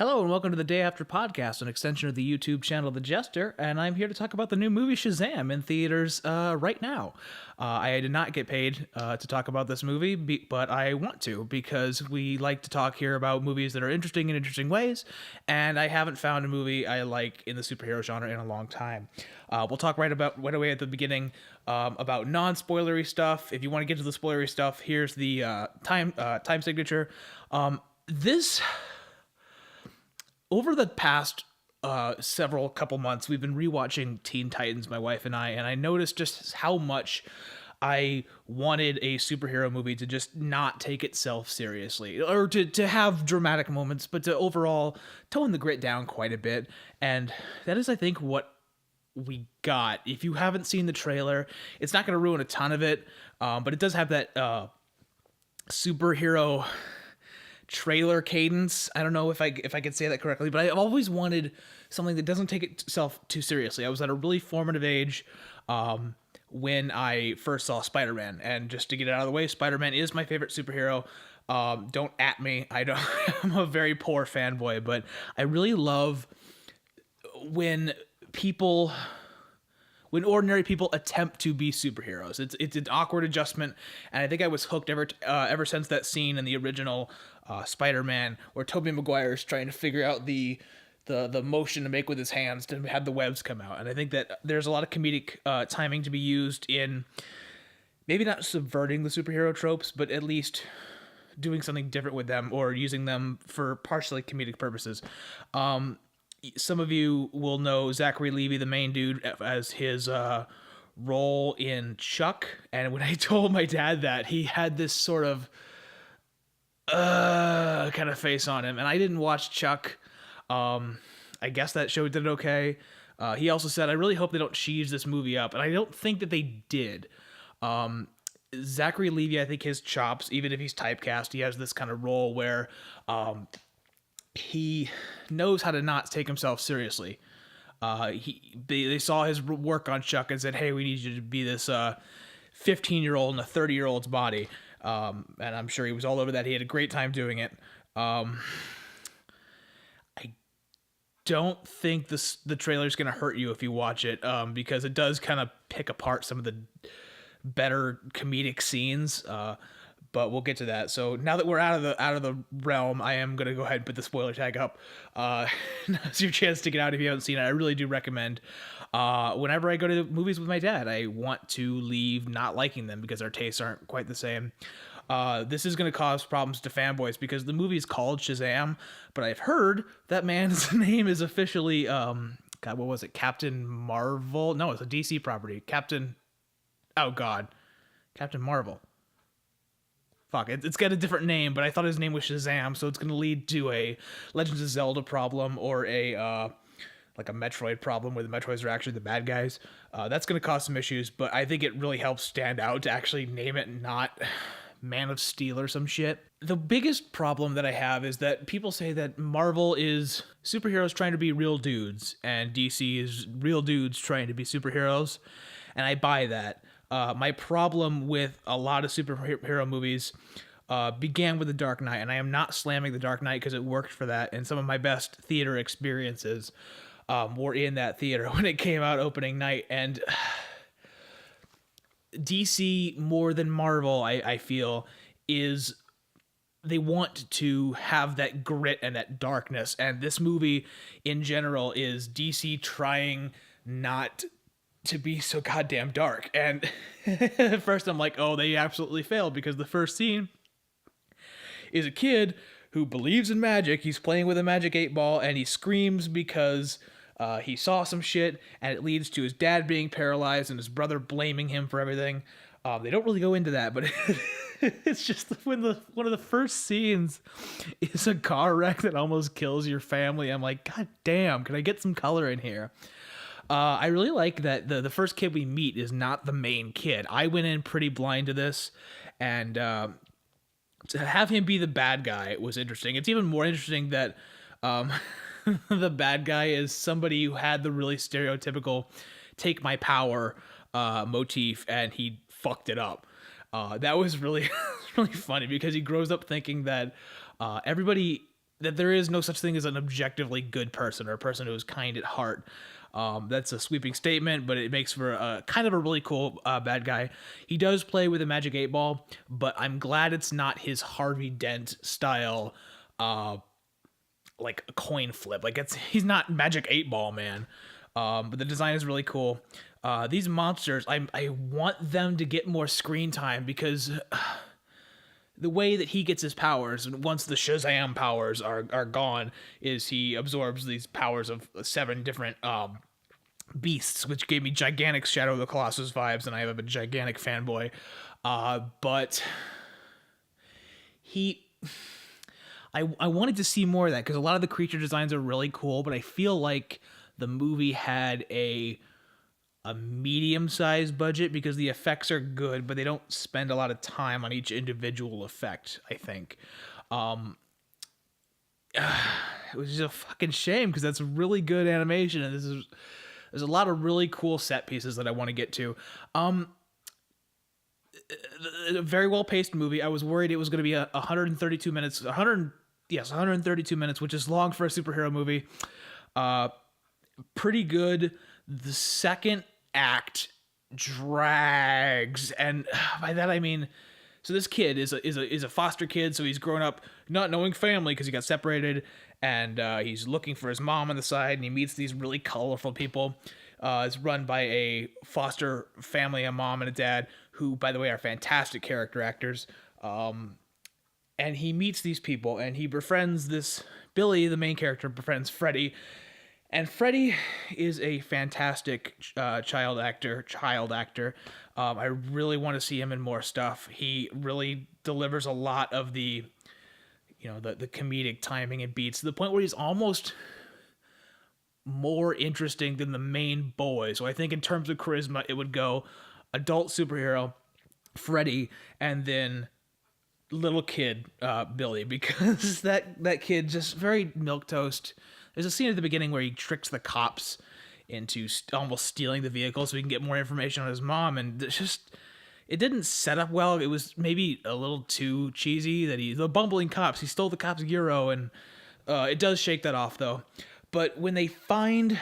Hello and welcome to the Day After Podcast, an extension of the YouTube channel The Jestour, and I'm here to talk about the new movie Shazam in theaters right now. I did not get paid to talk about this movie, but I want to because we like to talk here about movies that are interesting in interesting ways, and I haven't found a movie I like in the superhero genre in a long time. We'll talk right away at the beginning about non-spoilery stuff. If you want to get to the spoilery stuff, here's the time signature. This Over the past several couple months, we've been rewatching Teen Titans, my wife and I noticed just how much I wanted a superhero movie to just not take itself seriously, or to have dramatic moments, but to overall tone the grit down quite a bit. And that is, I think, what we got. If you haven't seen the trailer, it's not going to ruin a ton of it, but it does have that superhero trailer cadence. I don't know if I could say that correctly, but I've always wanted something that doesn't take itself too seriously. I was at a really formative age when I first saw Spider-Man, and just to get it out of the way, Spider-Man is my favorite superhero. Don't at me. I'm a very poor fanboy, but I really love when ordinary people attempt to be superheroes. It's an awkward adjustment, and I think I was hooked ever since that scene in the original Spider-Man where Tobey Maguire is trying to figure out the motion to make with his hands to have the webs come out. And I think that there's a lot of comedic timing to be used in maybe not subverting the superhero tropes, but at least doing something different with them or using them for partially comedic purposes. Some of you will know Zachary Levi, the main dude, as his role in Chuck. And when I told my dad that, he had this sort of kind of face on him. And I didn't watch Chuck. I guess that show did okay. He also said, I really hope they don't cheese this movie up. And I don't think that they did. Zachary Levi, I think his chops, even if he's typecast, he has this kind of role where he knows how to not take himself seriously. They saw his work on Chuck and said, hey, we need you to be this 15-year-old in a 30-year-old's body. And I'm sure he was all over that. He had a great time doing it. I don't think the trailer's going to hurt you if you watch it, because it does kind of pick apart some of the better comedic scenes. But we'll get to that. So now that we're out of the realm, I am gonna go ahead and put the spoiler tag up. Now's your chance to get out if you haven't seen it. I really do recommend. Whenever I go to movies with my dad, I want to leave not liking them because our tastes aren't quite the same. This is gonna cause problems to fanboys because the movie is called Shazam, but I've heard that man's name is officially God, what was it? Captain Marvel? No, it's a DC property. Captain Marvel. Fuck, it's got a different name, but I thought his name was Shazam, so it's going to lead to a Legends of Zelda problem or a like a Metroid problem where the Metroids are actually the bad guys. That's going to cause some issues, but I think it really helps stand out to actually name it not Man of Steel or some shit. The biggest problem that I have is that people say that Marvel is superheroes trying to be real dudes, and DC is real dudes trying to be superheroes, and I buy that. My problem with a lot of superhero movies began with The Dark Knight, and I am not slamming The Dark Knight because it worked for that, and some of my best theater experiences were in that theater when it came out opening night. And DC, more than Marvel, I feel, is they want to have that grit and that darkness, and this movie in general is DC trying not to be so goddamn dark. And at first I'm like, oh, they absolutely failed, because the first scene is a kid who believes in magic. He's playing with a magic 8-ball, and he screams because he saw some shit, and it leads to his dad being paralyzed and his brother blaming him for everything. They don't really go into that, but it's just when one of the first scenes is a car wreck that almost kills your family. I'm like, god damn, can I get some color in here? I really like that the first kid we meet is not the main kid. I went in pretty blind to this, and to have him be the bad guy was interesting. It's even more interesting that the bad guy is somebody who had the really stereotypical take my power motif, and he fucked it up. That was really, really funny, because he grows up thinking that everybody that there is no such thing as an objectively good person or a person who is kind at heart. That's a sweeping statement, but it makes for a kind of a really cool bad guy. He does play with a magic 8 ball, but I'm glad it's not his Harvey Dent style, like a coin flip. Like he's not magic 8 ball man. But the design is really cool. These monsters, I want them to get more screen time because the way that he gets his powers, once the Shazam powers are gone, is he absorbs these powers of 7 different beasts, which gave me gigantic Shadow of the Colossus vibes, and I have a gigantic fanboy. But he, I wanted to see more of that because a lot of the creature designs are really cool, but I feel like the movie had a medium-sized budget because the effects are good, but they don't spend a lot of time on each individual effect, I think. It was just a fucking shame because that's really good animation, and there's a lot of really cool set pieces that I want to get to. A very well-paced movie. I was worried it was going to be 132 minutes. 132 minutes, which is long for a superhero movie. Pretty good. The second act drags, and by that I mean, so this kid is a foster kid, so he's grown up not knowing family because he got separated, and he's looking for his mom on the side, and he meets these really colorful people. It's run by a foster family, a mom and a dad, who, by the way, are fantastic character actors. And he meets these people, and he befriends this Billy, the main character, befriends Freddy. And Freddy is a fantastic child actor. I really want to see him in more stuff. He really delivers a lot of the comedic timing and beats to the point where he's almost more interesting than the main boy. So I think in terms of charisma, it would go adult superhero, Freddy, and then little kid Billy, because that kid just very milquetoast. There's a scene at the beginning where he tricks the cops into almost stealing the vehicle so he can get more information on his mom, and it didn't set up well. It was maybe a little too cheesy that the bumbling cops, he stole the cops' euro, and it does shake that off though. But when they find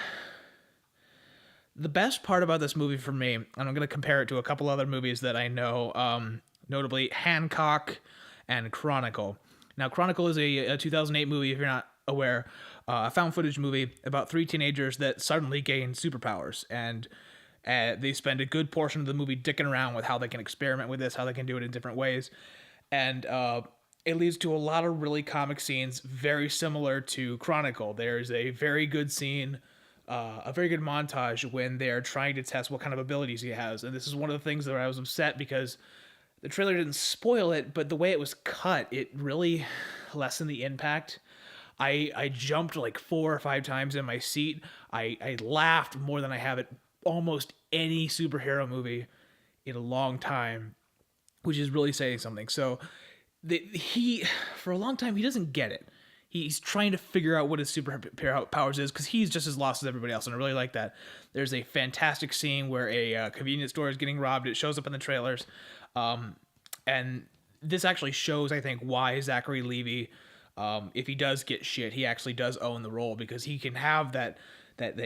the best part about this movie for me, and I'm going to compare it to a couple other movies that I know, notably Hancock and Chronicle. Now, Chronicle is a 2008 movie, if you're not aware, a found footage movie about 3 teenagers that suddenly gain superpowers, and they spend a good portion of the movie dicking around with how they can experiment with this, how they can do it in different ways, and it leads to a lot of really comic scenes very similar to Chronicle. There's a very good scene, a very good montage when they're trying to test what kind of abilities he has, and this is one of the things that I was upset because the trailer didn't spoil it, but the way it was cut, it really lessened the impact. I jumped like 4 or 5 times in my seat. I laughed more than I have at almost any superhero movie in a long time, which is really saying something. So he, for a long time, he doesn't get it. He's trying to figure out what his superhero powers is because he's just as lost as everybody else, and I really like that. There's a fantastic scene where a convenience store is getting robbed. It shows up in the trailers, and this actually shows, I think, why Zachary Levi, if he does get shit, he actually does own the role because he can have that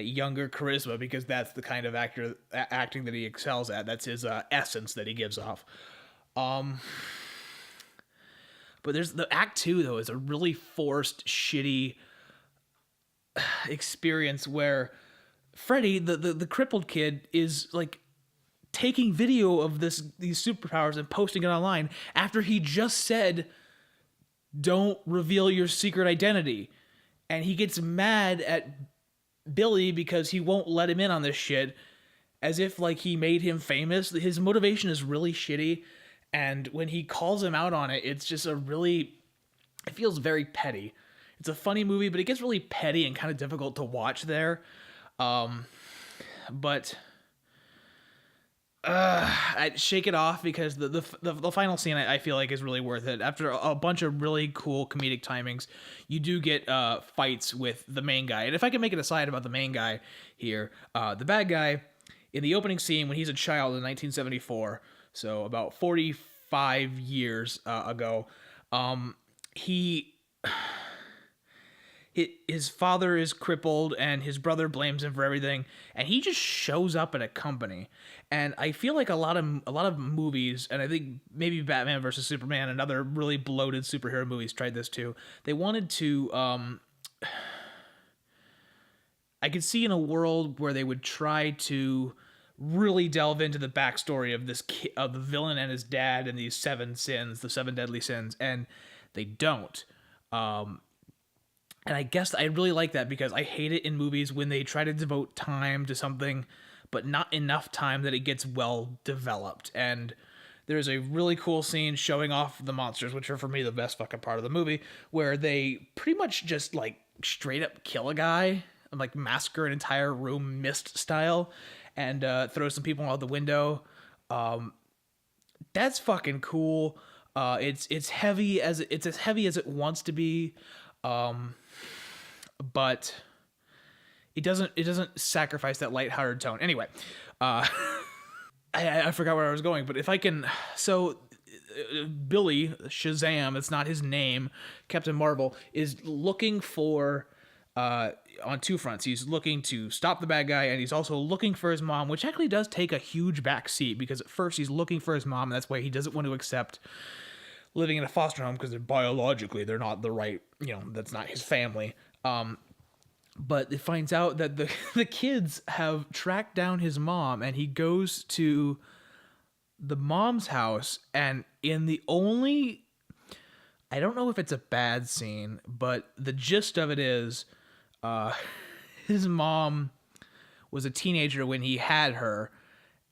younger charisma because that's the kind of acting that he excels at. That's his essence that he gives off. But there's the Act 2 though is a really forced, shitty experience where Freddy, the crippled kid, is like taking video of these superpowers and posting it online after he just said, "Don't reveal your secret identity," and he gets mad at Billy because he won't let him in on this shit, as if like he made him famous. His motivation is really shitty. And when he calls him out on it, it's just it feels very petty. It's a funny movie, but it gets really petty and kind of difficult to watch there. But I'd shake it off because the final scene I feel like is really worth it. After a bunch of really cool comedic timings, you do get fights with the main guy. And if I can make an aside about the main guy here, the bad guy in the opening scene when he's a child in 1974. So about 45 years ago, he his father is crippled and his brother blames him for everything, and he just shows up at a company. And I feel like a lot of movies, and I think maybe Batman versus Superman and other really bloated superhero movies tried this too. They wanted to I could see in a world where they would try to really delve into the backstory of of the villain and his dad and these seven sins, the seven deadly sins, and they don't. Um, and I guess I really like that because I hate it in movies when they try to devote time to something, but not enough time that it gets well developed. And there's a really cool scene showing off the monsters, which are for me the best fucking part of the movie, where they pretty much just like straight up kill a guy and like massacre an entire room mist style and throw some people out the window. That's fucking cool. It's heavy as it's as heavy as it wants to be, but it doesn't sacrifice that lighthearted tone. Anyway, I forgot where I was going, but if I can, so Billy Shazam, it's not his name, Captain Marvel is looking for on two fronts. He's looking to stop the bad guy, and he's also looking for his mom, which actually does take a huge back seat because at first he's looking for his mom, and that's why he doesn't want to accept living in a foster home because they're not the right, that's not his family. But it finds out that the kids have tracked down his mom, and he goes to the mom's house, and in the only, I don't know if it's a bad scene, but the gist of it is his mom was a teenager when he had her,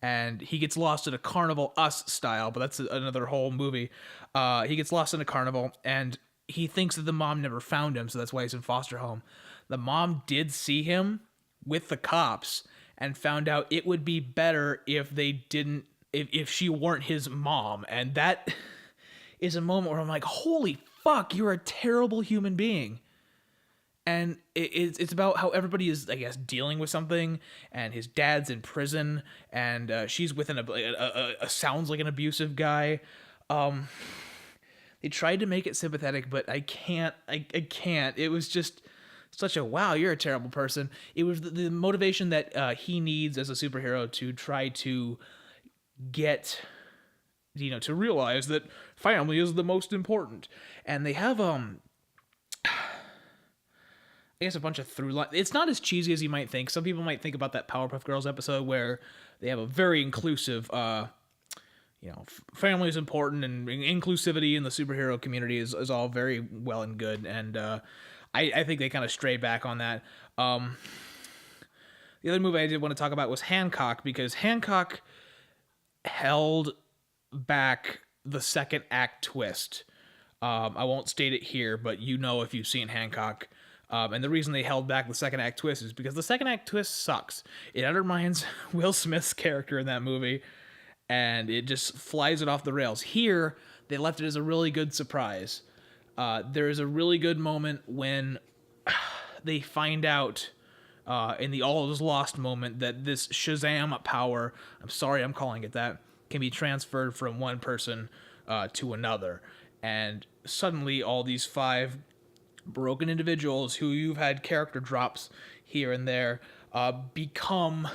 and he gets lost at a carnival, Us style, but that's another whole movie. He gets lost in a carnival, and he thinks that the mom never found him, so that's why he's in foster home. The mom did see him with the cops and found out it would be better if she weren't his mom. And that is a moment where I'm like, holy fuck, you're a terrible human being. And it's about how everybody is, I guess, dealing with something, and his dad's in prison, and she's with a sounds like an abusive guy. They tried to make it sympathetic, but I can't. It was just such a wow, you're a terrible person. It was the motivation that he needs as a superhero to try to get, to realize that family is the most important. And they have I guess a bunch of through line. It's not as cheesy as you might think. Some people might think about that Powerpuff Girls episode where they have a very inclusive, family is important, and inclusivity in the superhero community is all very well and good. And I think they kind of stray back on that. The other movie I did want to talk about was Hancock, because Hancock held back the second act twist. I won't state it here, but if you've seen Hancock. And the reason they held back the second act twist is because the second act twist sucks. It undermines Will Smith's character in that movie, and it just flies it off the rails. Here, they left it as a really good surprise. There is a really good moment when they find out in the all is lost moment that this Shazam power, I'm sorry I'm calling it that, can be transferred from one person to another. And suddenly all these 5 broken individuals who you've had character drops here and there become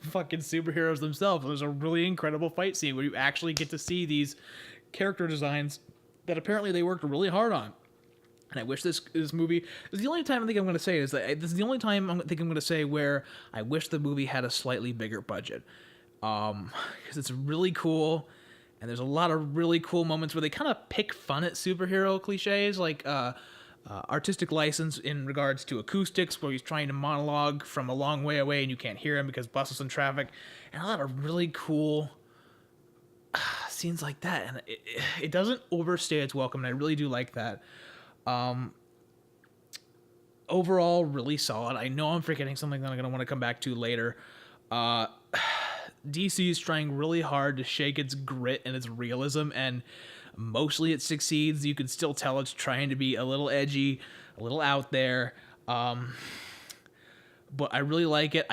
fucking superheroes themselves. There's a really incredible fight scene where you actually get to see these character designs that apparently they worked really hard on. And I wish this movie is the only time I think I'm going to say is that this is the only time I think I'm going to say where I wish the movie had a slightly bigger budget, because it's really cool. And there's a lot of really cool moments where they kind of pick fun at superhero cliches, like artistic license in regards to acoustics, where he's trying to monologue from a long way away and you can't hear him because buses and traffic, and a lot of really cool scenes like that. And it doesn't overstay its welcome, and I really do like that. Overall, really solid. I know I'm forgetting something that I'm going to want to come back to later. DC is trying really hard to shake its grit and its realism, and mostly it succeeds. You can still tell it's trying to be a little edgy, a little out there. But I really like it.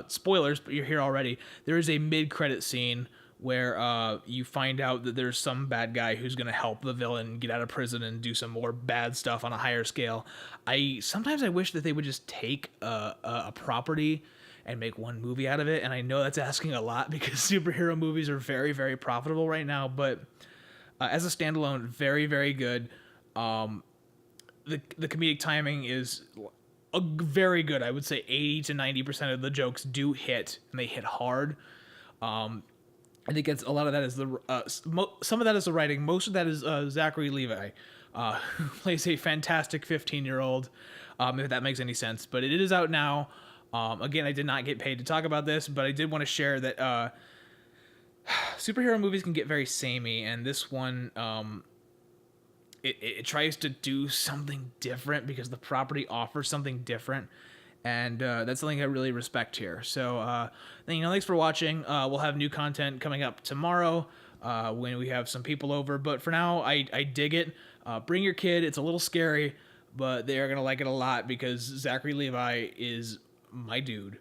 Spoilers, but you're here already. There is a mid-credit scene where you find out that there's some bad guy who's going to help the villain get out of prison and do some more bad stuff on a higher scale. I wish that they would just take a property and make one movie out of it. And I know that's asking a lot because superhero movies are very, very profitable right now. But as a standalone, very, very good. The comedic timing is very good. I would say 80 to 90% of the jokes do hit, and they hit hard. I think it's a lot of that is some of that is the writing. Most of that is Zachary Levi, who plays a fantastic 15-year-old, if that makes any sense. But it is out now. Again, I did not get paid to talk about this, but I did want to share that superhero movies can get very samey, and this one it tries to do something different because the property offers something different. And that's something I really respect here. So, thanks for watching. We'll have new content coming up tomorrow when we have some people over. But for now, I dig it. Bring your kid. It's a little scary, but they are going to like it a lot because Zachary Levi is my dude.